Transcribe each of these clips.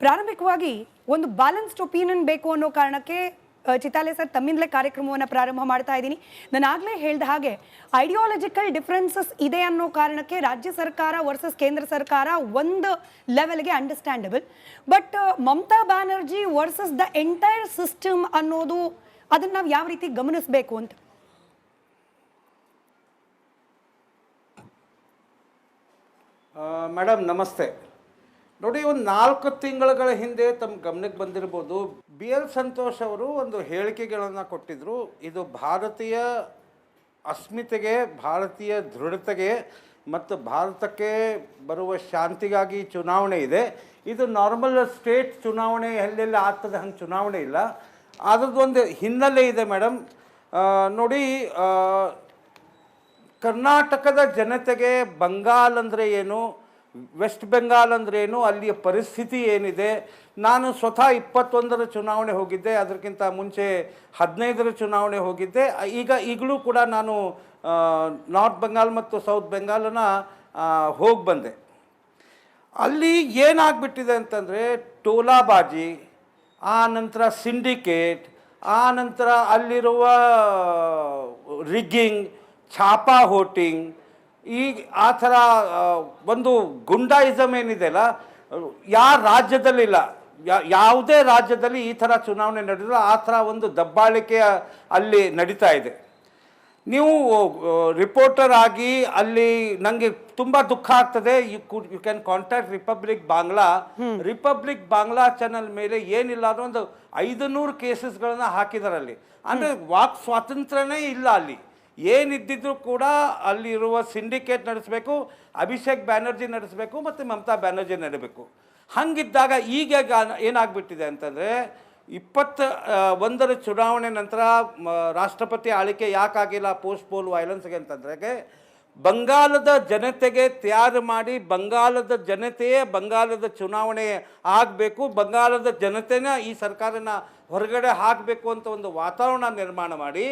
ಪ್ರಾರಂಭಿಕವಾಗಿ ಒಂದು balanced opinion ಬೇಕು ಅನ್ನೋ ಕಾರಣಕ್ಕೆ ಚಿತಾಲೆ ಸರ್ ತಮ್ಮಿಂದಲೇ ಕಾರ್ಯಕ್ರಮವನ್ನು ಪ್ರಾರಂಭ ಮಾಡ್ತಾ ಇದ್ದೀನಿ. ನಾನು ಆಗಲೇ ಹೇಳಿದ ಹಾಗೆ ಐಡಿಯಾಲಜಿಕಲ್ ಡಿಫ್ರೆನ್ಸಸ್ ಇದೆ ಅನ್ನೋ ಕಾರಣಕ್ಕೆ ರಾಜ್ಯ ಸರ್ಕಾರ ವರ್ಸಸ್ ಕೇಂದ್ರ ಸರ್ಕಾರ ಒಂದು ಲೆವೆಲ್ಗೆ understandable, but Mamata Banerjee versus the entire system ಅನ್ನೋದು ಅದನ್ನು ನಾವು ಯಾವ ರೀತಿ ಗಮನಿಸಬೇಕು ಅಂತ. ಮೇಡಮ್ ನಮಸ್ತೆ. ನೋಡಿ, ಒಂದು 4 ತಿಂಗಳ ಹಿಂದೆ ತಮ್ಮ ಗಮನಕ್ಕೆ ಬಂದಿರ್ಬೋದು, BL ಸಂತೋಷ್ ಅವರು ಒಂದು ಹೇಳಿಕೆಗಳನ್ನು ಕೊಟ್ಟಿದ್ದರು. ಇದು ಭಾರತೀಯ ಅಸ್ಮಿತೆಗೆ, ಭಾರತೀಯ ದೃಢತೆಗೆ ಮತ್ತು ಭಾರತಕ್ಕೆ ಬರುವ ಶಾಂತಿಗಾಗಿ ಚುನಾವಣೆ ಇದೆ. ಇದು ನಾರ್ಮಲ್ ಸ್ಟೇಟ್ ಚುನಾವಣೆ ಎಲ್ಲೆಲ್ಲ ಆಗ್ತದೆ ಹಂಗೆ ಚುನಾವಣೆ ಇಲ್ಲ. ಅದರದ್ದೊಂದು ಹಿನ್ನೆಲೆ ಇದೆ ಮೇಡಮ್. ನೋಡಿ, ಕರ್ನಾಟಕದ ಜನತೆಗೆ ಬಂಗಾಲ್ ಅಂದರೆ ಏನು, ವೆಸ್ಟ್ ಬೆಂಗಾಲ್ ಅಂದ್ರೇನು, ಅಲ್ಲಿಯ ಪರಿಸ್ಥಿತಿ ಏನಿದೆ. ನಾನು ಸ್ವತಃ 21ರ ಚುನಾವಣೆ ಹೋಗಿದ್ದೆ, ಅದಕ್ಕಿಂತ ಮುಂಚೆ 15ರ ಚುನಾವಣೆ ಹೋಗಿದ್ದೆ. ಈಗಲೂ ಕೂಡ ನಾನು ನಾರ್ತ್ ಬೆಂಗಾಲ್ ಮತ್ತು ಸೌತ್ ಬೆಂಗಾಲನ್ನು ಹೋಗಿ ಬಂದೆ. ಅಲ್ಲಿ ಏನಾಗ್ಬಿಟ್ಟಿದೆ ಅಂತಂದರೆ ಟೋಲಾಬಾಜಿ, ಆ ನಂತರ ಸಿಂಡಿಕೇಟ್, ಆ ನಂತರ ಅಲ್ಲಿರುವ ರಿಗ್ಗಿಂಗ್, ಛಾಪಾ ವೋಟಿಂಗ್, ಈಗ ಆ ಥರ ಒಂದು ಗುಂಡಾಯಿಸಮ್ ಏನಿದೆಯಲ್ಲ, ಯಾವ ರಾಜ್ಯದಲ್ಲಿಲ್ಲ, ಯಾವುದೇ ರಾಜ್ಯದಲ್ಲಿ ಈ ಥರ ಚುನಾವಣೆ ನಡೆದಿಲ್ಲ. ಆ ಥರ ಒಂದು ದಬ್ಬಾಳಿಕೆ ಅಲ್ಲಿ ನಡೀತಾ ಇದೆ. ನೀವು ರಿಪೋರ್ಟರ್ ಆಗಿ ಅಲ್ಲಿ ನನಗೆ ತುಂಬ ದುಃಖ ಆಗ್ತದೆ. You can contact Republic Bangla channel ಮೇಲೆ ಏನಿಲ್ಲ ಅನ್ನೋ ಒಂದು 500 ಕೇಸಸ್ಗಳನ್ನು ಹಾಕಿದ್ದಾರೆ ಅಲ್ಲಿ. ಅಂದರೆ ವಾಕ್ ಸ್ವಾತಂತ್ರ್ಯನೇ ಇಲ್ಲ ಅಲ್ಲಿ. ಏನಿದ್ದಿದ್ರು ಕೂಡ ಅಲ್ಲಿರುವ ಸಿಂಡಿಕೇಟ್ ನಡೆಸಬೇಕು, ಅಭಿಷೇಕ್ ಬ್ಯಾನರ್ಜಿ ನಡೆಸಬೇಕು ಮತ್ತು ಮಮತಾ ಬ್ಯಾನರ್ಜಿ ನಡೀಬೇಕು. ಹಂಗಿದ್ದಾಗ ಈಗ ಏನಾಗ್ಬಿಟ್ಟಿದೆ ಅಂತಂದರೆ 21ರ ಚುನಾವಣೆ ನಂತರ ರಾಷ್ಟ್ರಪತಿ ಆಳ್ವಿಕೆ ಯಾಕಾಗಿಲ್ಲ ಪೋಸ್ಟ್ ಪೋಲ್ ವೈಲೆನ್ಸ್ಗೆ ಅಂತಂದ್ರೆ, ಬಂಗಾಲದ ಜನತೆಗೆ ತಯಾರು ಮಾಡಿ ಬಂಗಾಲದ ಜನತೆಯೇ ಬಂಗಾಲದ ಚುನಾವಣೆ ಆಗಬೇಕು, ಬಂಗಾಲದ ಜನತೆನ ಈ ಸರ್ಕಾರನ ಹೊರಗಡೆ ಹಾಕಬೇಕು ಅಂತ ಒಂದು ವಾತಾವರಣ ನಿರ್ಮಾಣ ಮಾಡಿ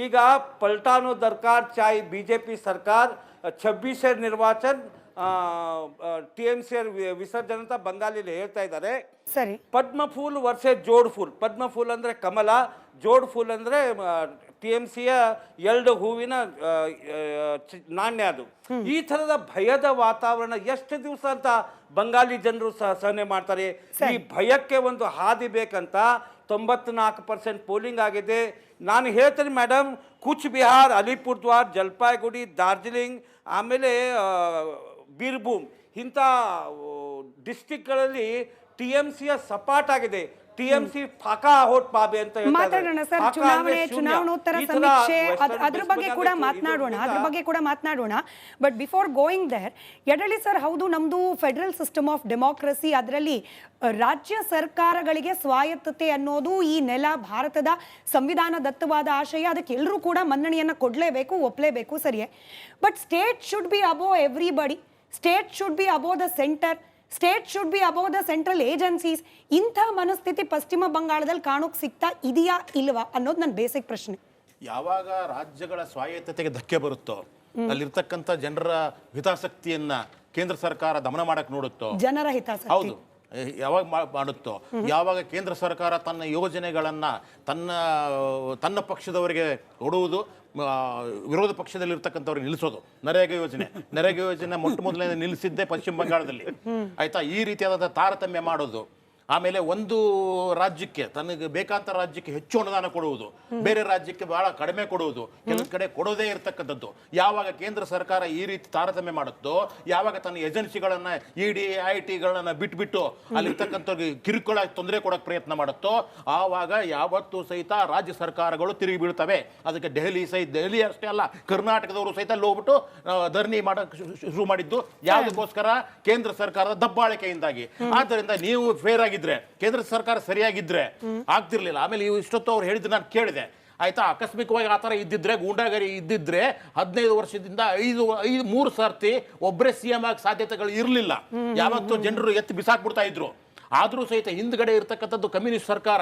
ಈಗ ಪಲ್ಟಾನೋ ದರ್ಕಾರ್ ಚಾಯ್ BJP ಸರ್ಕಾರ 26 ನಿರ್ವಾಚನ TMC ವಿಸರ್ಜನೆ ಅಂತ ಬಂಗಾಲಿಲಿ ಹೇಳ್ತಾ ಇದ್ದಾರೆ. ಸರಿ, ಪದ್ಮಫೂಲ್ ವರ್ಸಸ್ ಜೋಡ್ ಫೂಲ್. ಪದ್ಮಫೂಲ್ ಅಂದರೆ ಕಮಲ, ಜೋಡ್ ಫೂಲ್ ಅಂದರೆ TMCಯ 2 ಹೂವಿನ ನಾಣ್ಯ. ಅದು ಈ ಥರದ ಭಯದ ವಾತಾವರಣ ಎಷ್ಟು ದಿವಸ ಅಂತ ಬಂಗಾಲಿ ಜನರು ಸಹನೆ ಮಾಡ್ತಾರೆ. ಈ ಭಯಕ್ಕೆ ಒಂದು ಹಾದಿ ಬೇಕಂತ 94% ಪೋಲಿಂಗ್ ಆಗಿದೆ. ನಾನು ಹೇಳ್ತೇನೆ ಮೇಡಮ್, ಕೂಚ್ ಬಿಹಾರ್, ಅಲಿಪುರ್ದ್ವಾರ್, ಜಲ್ಪಾಯ್ಗುಡಿ, ಡಾರ್ಜಿಲಿಂಗ್, ಆಮೇಲೆ ಬೀರ್ಭೂಮ್ ಇಂಥ ಡಿಸ್ಟಿಕ್ಗಳಲ್ಲಿ TMCಯ ಸಪಾಟಾಗಿದೆ. TMC ಫಾಕಾ ಹೋಟ್ ಪಾಬೆ ಅಂತ ಮಾತಾಡೋಣ ಸರ್. ಚುನಾವಣೋತ್ತರ ಸಮೀಕ್ಷೆ ಅದ್ರ ಬಗ್ಗೆ ಕೂಡ ಮಾತನಾಡೋಣ. But before going there, Yadali sir, ಹೌದು, ನಮ್ದು ಫೆಡರಲ್ ಸಿಸ್ಟಮ್ ಆಫ್ ಡೆಮೋಕ್ರಸಿ, ಅದರಲ್ಲಿ ರಾಜ್ಯ ಸರ್ಕಾರಗಳಿಗೆ ಸ್ವಾಯತ್ತತೆ ಅನ್ನೋದು ಈ ನೆಲ ಭಾರತದ ಸಂವಿಧಾನದತ್ತವಾದ ಆಶಯ. ಅದಕ್ಕೆ ಎಲ್ಲರೂ ಕೂಡ ಮನ್ನಣೆಯನ್ನು ಕೊಡಲೇಬೇಕು, ಒಪ್ಪಲೇಬೇಕು, ಸರಿಯೇ. But state should be above everybody. State should be above the centre. State should be above the central agencies. ಇಂಥ ಮನಸ್ಥಿತಿ ಪಶ್ಚಿಮ ಬಂಗಾಳದಲ್ಲಿ ಕಾಣೋಕೆ ಸಿಗ್ತಾ ಇದೆಯಾ ಇಲ್ವಾ ಅನ್ನೋದು ನನ್ನ ಬೇಸಿಕ್ ಪ್ರಶ್ನೆ. ಯಾವಾಗ ರಾಜ್ಯಗಳ ಸ್ವಾಯತ್ತತೆಗೆ ಧಕ್ಕೆ ಬರುತ್ತೋ, ಅಲ್ಲಿರ್ತಕ್ಕಂಥ ಜನರ ಹಿತಾಸಕ್ತಿಯನ್ನ ಕೇಂದ್ರ ಸರ್ಕಾರ ದಮನ ಮಾಡಕ್ ನೋಡುತ್ತೋ, ಜನರ ಹಿತಾಸಕ್ತಿ, ಹೌದು, ಯಾವಾಗ ಮಾಡುತ್ತೋ, ಯಾವಾಗ ಕೇಂದ್ರ ಸರ್ಕಾರ ತನ್ನ ಯೋಜನೆಗಳನ್ನ ತನ್ನ ಪಕ್ಷದವರಿಗೆ ಕೊಡುವುದು, ವಿರೋಧ ಪಕ್ಷದಲ್ಲಿರ್ತಕ್ಕಂಥವ್ರಿಗೆ ನಿಲ್ಲಿಸೋದು. ನರೇಗಾ ಯೋಜನೆ ಮೊದಲನೇ ನಿಲ್ಲಿಸಿದ್ದೇ ಪಶ್ಚಿಮ ಬಂಗಾಳದಲ್ಲಿ, ಆಯ್ತಾ. ಈ ರೀತಿಯಾದ ತಾರತಮ್ಯ ಮಾಡೋದು, ಆಮೇಲೆ ಒಂದು ರಾಜ್ಯಕ್ಕೆ ತನಗೆ ಬೇಕಾದ ರಾಜ್ಯಕ್ಕೆ ಹೆಚ್ಚು ಅನುದಾನ ಕೊಡುವುದು, ಬೇರೆ ರಾಜ್ಯಕ್ಕೆ ಬಹಳ ಕಡಿಮೆ ಕೊಡುವುದು, ಕೆಲವು ಕಡೆ ಕೊಡೋದೇ ಇರತಕ್ಕಂಥದ್ದು. ಯಾವಾಗ ಕೇಂದ್ರ ಸರ್ಕಾರ ಈ ರೀತಿ ತಾರತಮ್ಯ ಮಾಡುತ್ತೋ, ಯಾವಾಗ ತನ್ನ ಏಜೆನ್ಸಿಗಳನ್ನ ED ITಗಳನ್ನ ಬಿಟ್ಬಿಟ್ಟು ಅಲ್ಲಿರ್ತಕ್ಕಂಥವ್ರಿಗೆ ಕಿರುಕುಳ ತೊಂದರೆ ಕೊಡೋಕೆ ಪ್ರಯತ್ನ ಮಾಡುತ್ತೋ, ಆವಾಗ ಯಾವತ್ತೂ ಸಹಿತ ರಾಜ್ಯ ಸರ್ಕಾರಗಳು ತಿರುಗಿ ಬೀಳ್ತವೆ. ಅದಕ್ಕೆ ದೆಹಲಿ ಅಷ್ಟೇ ಅಲ್ಲ, ಕರ್ನಾಟಕದವರು ಸಹಿತ ಅಲ್ಲಿ ಹೋಗ್ಬಿಟ್ಟು ಧರಣಿ ಮಾಡಕ್ಕೆ ಶುರು ಮಾಡಿದ್ದು ಯಾವುದಕ್ಕೋಸ್ಕರ? ಕೇಂದ್ರ ಸರ್ಕಾರದ ದಬ್ಬಾಳಿಕೆಯಿಂದಾಗಿ. ಆದ್ದರಿಂದ ನೀವು ಫೇರ್ ಆಗಿದ್ರೆ, ಕೇಂದ್ರ ಸರ್ಕಾರ ಸರಿಯಾಗಿದ್ರೆ ಆಗ್ತಿರ್ಲಿಲ್ಲ. ಆಮೇಲೆ ಇಷ್ಟೊತ್ತು ಅವ್ರು ಹೇಳಿದ್ರೆ ನಾನು ಕೇಳಿದೆ, ಆಯ್ತಾ. ಆಕಸ್ಮಿಕವಾಗಿ ಆ ಥರ ಇದ್ದಿದ್ರೆ, ಗೂಂಡಾಗರಿ ಇದ್ದಿದ್ರೆ 15 ವರ್ಷದಿಂದ 3 ಸರ್ತಿ ಒಬ್ಬರೇ CM ಆಗಿ ಸಾಧ್ಯತೆಗಳು ಇರಲಿಲ್ಲ. ಯಾವತ್ತೂ ಜನರು ಎತ್ತಿ ಬಿಸಾಕ್ಬಿಡ್ತಾ ಇದ್ರು. ಆದರೂ ಸಹಿತ ಹಿಂದ್ಗಡೆ ಇರ್ತಕ್ಕಂಥದ್ದು ಕಮ್ಯುನಿಸ್ಟ್ ಸರ್ಕಾರ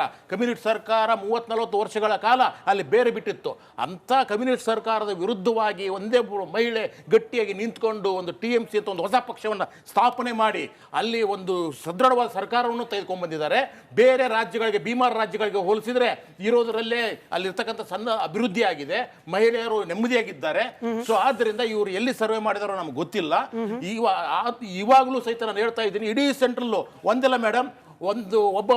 30-40 ವರ್ಷಗಳ ಕಾಲ ಅಲ್ಲಿ ಬೇರೆ ಬಿಟ್ಟಿತ್ತು. ಅಂಥ ಕಮ್ಯುನಿಸ್ಟ್ ಸರ್ಕಾರದ ವಿರುದ್ಧವಾಗಿ ಒಂದೇ ಮಹಿಳೆ ಗಟ್ಟಿಯಾಗಿ ನಿಂತ್ಕೊಂಡು ಒಂದು TMC ಅಂತ ಒಂದು ಹೊಸ ಪಕ್ಷವನ್ನು ಸ್ಥಾಪನೆ ಮಾಡಿ ಅಲ್ಲಿ ಒಂದು ಸದೃಢವಾದ ಸರ್ಕಾರವನ್ನು ತೆಗೆದುಕೊಂಡು ಬಂದಿದ್ದಾರೆ. ಬೇರೆ ರಾಜ್ಯಗಳಿಗೆ, ಬೀಮಾರ್ ರಾಜ್ಯಗಳಿಗೆ ಹೋಲಿಸಿದ್ರೆ ಇರೋದರಲ್ಲೇ ಅಲ್ಲಿರ್ತಕ್ಕಂಥ ಸಣ್ಣ ಅಭಿವೃದ್ಧಿ ಆಗಿದೆ, ಮಹಿಳೆಯರು ನೆಮ್ಮದಿಯಾಗಿದ್ದಾರೆ. ಸೊ ಆದ್ದರಿಂದ ಇವರು ಎಲ್ಲಿ ಸರ್ವೆ ಮಾಡಿದಾರೋ ನಮ್ಗೆ ಗೊತ್ತಿಲ್ಲ. ಇವಾಗಲೂ ಸಹಿತ ನಾನು ಹೇಳ್ತಾ ಇದ್ದೀನಿ, ಇಡೀ ಸೆಂಟ್ರಲ್ಲು ಒಂದೆಲ್ಲ ಮೇಡಮ್, ಒಬ್ಬ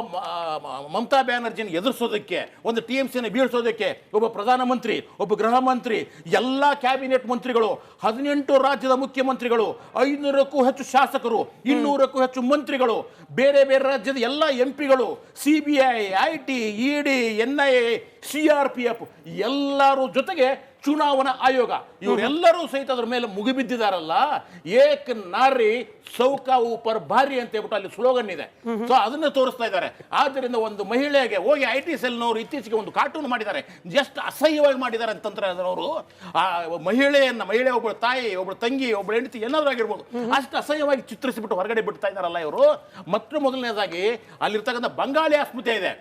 ಮಮತಾ ಬ್ಯಾನರ್ಜಿನ ಎದುರಿಸೋದಕ್ಕೆ, ಒಂದು TMCನ ಬೀಳಿಸೋದಕ್ಕೆ ಒಬ್ಬ ಪ್ರಧಾನಮಂತ್ರಿ, ಒಬ್ಬ ಗೃಹ ಮಂತ್ರಿ, ಎಲ್ಲ ಕ್ಯಾಬಿನೆಟ್ ಮಂತ್ರಿಗಳು, 18 ರಾಜ್ಯದ ಮುಖ್ಯಮಂತ್ರಿಗಳು, 500ಕ್ಕೂ ಹೆಚ್ಚು ಶಾಸಕರು, 200ಕ್ಕೂ ಹೆಚ್ಚು ಮಂತ್ರಿಗಳು, ಬೇರೆ ಬೇರೆ ರಾಜ್ಯದ ಎಲ್ಲ MP ಗಳು, CBI, IT, ED, NIA, CRPF ಎಲ್ಲರೂ ಜೊತೆಗೆ ಚುನಾವಣಾ ಆಯೋಗ, ಇವರೆಲ್ಲರೂ ಸಹಿತ ಅದ್ರ ಮೇಲೆ ಮುಗಿಬಿದ್ದಿದಾರಲ್ಲ. ಏಕ್ ನಾರಿ ಸೌಕಾ ಊಪರ್ ಭಾರಿ ಅಂತ ಹೇಳ್ಬಿಟ್ಟು ಅಲ್ಲಿ ಸ್ಲೋಗನ್ ಇದೆ. ಸೊ ಅದನ್ನ ತೋರಿಸ್ತಾ ಇದ್ದಾರೆ. ಆದ್ದರಿಂದ ಒಂದು ಮಹಿಳೆಗೆ ಹೋಗಿ IT ಸೆಲ್ನವರು ಇತ್ತೀಚೆಗೆ ಒಂದು ಕಾರ್ಟೂನ್ ಮಾಡಿದ್ದಾರೆ, ಜಸ್ಟ್ ಅಸಹ್ಯವಾಗಿ ಮಾಡಿದ್ದಾರೆ ಅಂತಂದ್ರೆ ಅವರು ಆ ಮಹಿಳೆ ಒಬ್ಬಳು ತಾಯಿ, ಒಬ್ಬಳು ತಂಗಿ, ಒಬ್ಬಳು ಹೆಂಡತಿ ಏನಾದ್ರೂ ಆಗಿರ್ಬೋದು, ಅಷ್ಟು ಅಸಹ್ಯವಾಗಿ ಚಿತ್ರಿಸಿಬಿಟ್ಟು ಹೊರಗಡೆ ಬಿಡ್ತಾ ಇದ್ದಾರಲ್ಲ ಇವರು. ಮತ್ತು ಮೊದಲನೇದಾಗಿ ಅಲ್ಲಿರ್ತಕ್ಕಂಥ ಬಂಗಾಳಿ ಅಸ್ಮಿತೆ ಇದೆ.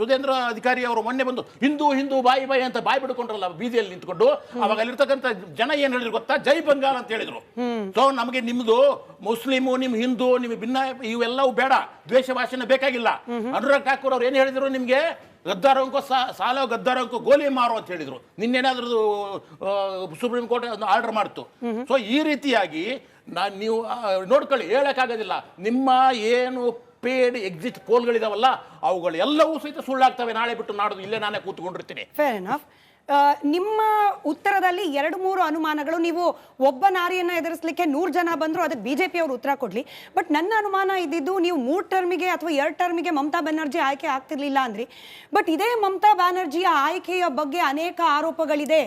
ಸುಧೇಂದ್ರ ಅಧಿಕಾರಿ ಅವರು ಮೊನ್ನೆ ಬಂದು ಹಿಂದೂ ಬಾಯಿ ಅಂತ ಬಾಯಿ ಬಿಡ್ಕೊಂಡ್ರಲ್ಲ ಬೀದಿಯಲ್ಲಿ ನಿಂತ್ಕೊಂಡು, ಅವಾಗ ಅಲ್ಲಿರ್ತಕ್ಕಂಥ ಜನ ಏನ್ ಹೇಳಿದ್ರು ಗೊತ್ತಾ? ಜೈ ಬಂಗಾಲ್ ಅಂತ ಹೇಳಿದ್ರು. ಸೊ ನಮಗೆ ನಿಮ್ದು ಮುಸ್ಲಿಮು, ನಿಮ್ ಹಿಂದೂ, ನಿಮ್ ಭಿನ್ನ ಇವೆಲ್ಲವೂ ಬೇಡ, ದ್ವೇಷ ಭಾಷಣ ಬೇಕಾಗಿಲ್ಲ. ಅನುರಾಗ್ ಠಾಕೂರ್ ಅವ್ರು ಏನ್ ಹೇಳಿದ್ರು ನಿಮ್ಗೆ? ಗದ್ದಾರೋಂಕೋ ಸಾಲೋ ಗದ್ದಾರೋಂಕೋ ಗೋಲಿ ಮಾರೋ ಅಂತ ಹೇಳಿದ್ರು. ನಿನ್ನೇನಾದ್ರೂ ಸುಪ್ರೀಂ ಕೋರ್ಟ್ ಆರ್ಡರ್ ಮಾಡ್ತು. ಸೊ ಈ ರೀತಿಯಾಗಿ ನೀವು ನೋಡ್ಕೊಳ್ಳಿ, ಹೇಳಕ್ಕಾಗೋದಿಲ್ಲ. ನಿಮ್ಮ ಏನು ಪೇಡ್ ಎಕ್ಸಿಟ್ ಪೋಲ್ಗಳಿದಾವಲ್ಲ ಅವುಗಳು ಎಲ್ಲವೂ ಸಹಿತ ಸುಳ್ಳಾಗ್ತವೆ. ನಾಳೆ ಬಿಟ್ಟು ನಾಡ್ದು ಇಲ್ಲೇ ನಾನೇ ಕೂತ್ಕೊಂಡಿರ್ತೀನಿ. Fair enough. ನಿಮ್ಮ ಉತ್ತರದಲ್ಲಿ 2-3 ಅನುಮಾನಗಳು. ನೀವು ಒಬ್ಬ ನಾರಿಯನ್ನ ಎದುರಿಸಲಿಕ್ಕೆ 100 ಜನ ಬಂದ್ರು ಅದಕ್ಕೆ BJP ಅವರು ಉತ್ತರ ಕೊಡ್ಲಿ. ಬಟ್ ನನ್ನ ಅನುಮಾನ ಇದ್ದಿದ್ದು, ನೀವು 3 ಟರ್ಮಿಗೆ ಅಥವಾ 2 ಟರ್ಮಿಗೆ ಮಮತಾ ಬ್ಯಾನರ್ಜಿ ಆಯ್ಕೆ ಆಗ್ತಿರ್ಲಿಲ್ಲ ಅಂದ್ರಿ. ಬಟ್ ಇದೇ ಮಮತಾ ಬ್ಯಾನರ್ಜಿಯ ಆಯ್ಕೆಯ ಬಗ್ಗೆ ಅನೇಕ ಆರೋಪಗಳಿದೆ.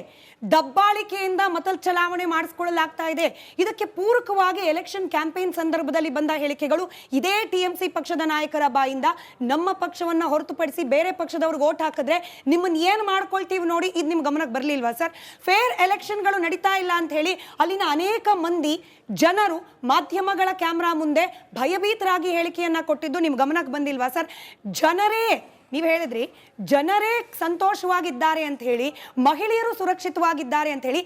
ದಬ್ಬಾಳಿಕೆಯಿಂದ ಮತ ಚಲಾವಣೆ ಮಾಡಿಸ್ಕೊಳ್ಳಲಾಗ್ತಾ ಇದೆ. ಇದಕ್ಕೆ ಪೂರಕವಾಗಿ ಎಲೆಕ್ಷನ್ ಕ್ಯಾಂಪೇನ್ ಸಂದರ್ಭದಲ್ಲಿ ಬಂದ ಹೇಳಿಕೆಗಳು ಇದೇ TMC ಪಕ್ಷದ ನಾಯಕರ ಬಾಯಿಂದ, ನಮ್ಮ ಪಕ್ಷವನ್ನ ಹೊರತುಪಡಿಸಿ ಬೇರೆ ಪಕ್ಷದವ್ರಿಗೆ ಓಟ್ ಹಾಕಿದ್ರೆ ನಿಮ್ಮನ್ನ ಏನ್ ಮಾಡ್ಕೊಳ್ತೀವಿ ನೋಡಿ, ಇದು ನಿಮ್ ಗಮನಕ್ಕೆ ಬರ್ಲಿಲ್ವಾ ಸರ್? ಫೇರ್ ಎಲೆಕ್ಷನ್ಗಳು ನಡೀತಾ ಇಲ್ಲ ಅಂತ ಹೇಳಿ ಅಲ್ಲಿನ ಅನೇಕ ಮಂದಿ ಜನರು ಮಾಧ್ಯಮಗಳ ಕ್ಯಾಮ್ರಾ ಮುಂದೆ ಭಯಭೀತರಾಗಿ ಹೇಳಿಕೆಯನ್ನ ಕೊಟ್ಟಿದ್ದು ನಿಮ್ ಗಮನಕ್ಕೆ ಬಂದಿಲ್ವಾ ಸರ್? ನೀವು ಹೇಳಿದ್ರಿ ಜನರೇ ಸಂತೋಷವಾಗಿದ್ದಾರೆ ಅಂತ ಹೇಳಿ, ಮಹಿಳೆಯರು ಸುರಕ್ಷಿತವಾಗಿದ್ದಾರೆ ಅಂತ ಹೇಳಿ.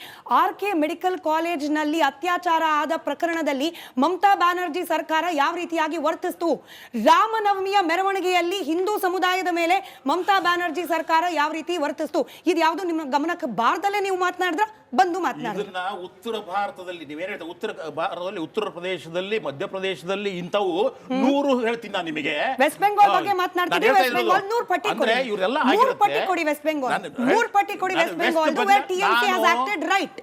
RK ಮೆಡಿಕಲ್ ಕಾಲೇಜ್ನಲ್ಲಿ ಅತ್ಯಾಚಾರ ಆದ ಪ್ರಕರಣದಲ್ಲಿ ಮಮತಾ ಬ್ಯಾನರ್ಜಿ ಸರ್ಕಾರ ಯಾವ ರೀತಿಯಾಗಿ ವರ್ತಿಸ್ತು? ರಾಮನವಮಿಯ ಮೆರವಣಿಗೆಯಲ್ಲಿ ಹಿಂದೂ ಸಮುದಾಯದ ಮೇಲೆ ಮಮತಾ ಬ್ಯಾನರ್ಜಿ ಸರ್ಕಾರ ಯಾವ ರೀತಿ ವರ್ತಿಸ್ತು? ಇದು ಯಾವುದು ನಿಮ್ಮ ಗಮನಕ್ಕೆ ಬಾರದಲ್ಲೇ ನೀವು ಮಾತನಾಡಿದ್ರ ಬಂದು ಮಾತನಾಡಿದ್ರೆ? ಉತ್ತರ ಭಾರತದಲ್ಲಿ ನೀವೇನು ಹೇಳ್ತಾ, ಉತ್ತರ ಭಾರತದಲ್ಲಿ, ಉತ್ತರ ಪ್ರದೇಶದಲ್ಲಿ, ಮಧ್ಯಪ್ರದೇಶದಲ್ಲಿ ಇಂಥವು 100 ಹೇಳ್ತೀನಿ ನಾನು ನಿಮಗೆ. ವೆಸ್ಟ್ ಬೆಂಗಾಲ್ ಬಗ್ಗೆ ಮಾತನಾಡ್ತಿದ್ದೀವಿ. ವೆಸ್ಟ್ ಬೆಂಗಾಲ್ 100 ಪಟ್ಟಿ ಕೊಡಿ. 100 ಪಟ್ಟಿ ಕೊಡಿ ವೆಸ್ಟ್ ಬೆಂಗಾಲ್. 100 ಪಟ್ಟಿ ಕೊಡಿ West Bengal. where TMC has acted right.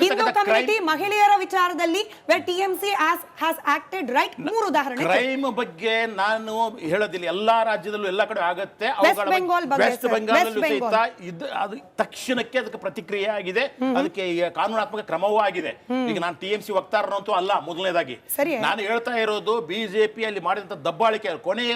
Hindu community ಮಹಿಳೆಯರ ವಿಚಾರದಲ್ಲಿ where TMC has acted right. 3 ಉದಾಹರಣೆ. ಕ್ರೈಮ್ ಬಗ್ಗೆ ನಾನು ಹೇಳೋದಿಲ್ಲ, ಎಲ್ಲಾ ರಾಜ್ಯದಲ್ಲೂ ಎಲ್ಲ ಕಡೆ ಆಗತ್ತೆ. ವೆಸ್ಟ್ ಬೆಂಗಾಲ್ ಬಗ್ಗೆ, ವೆಸ್ಟ್ ಬೆಂಗಾಲ್ ಸಹಿತ ಅದು ತಕ್ಷಣಕ್ಕೆ ಅದಕ್ಕೆ ಪ್ರತಿಕ್ರಿಯೆ ಆಗಿದೆ. ಅದಕ್ಕೆ ಕಾನೂನಾತ್ಮಕ ಕ್ರಮವೂ ಆಗಿದೆ. ಈಗ ನಾನು TMC ವಕ್ತಾರನಂತೂ ಅಲ್ಲ. ಮೊದಲನೇದಾಗಿ ನಾನು ಹೇಳ್ತಾ ಇರೋದು BJP ಅಲ್ಲಿ ಮಾಡಿದಂತ ದಬ್ಬಾಳಿಕೆ ಕೊನೆಯ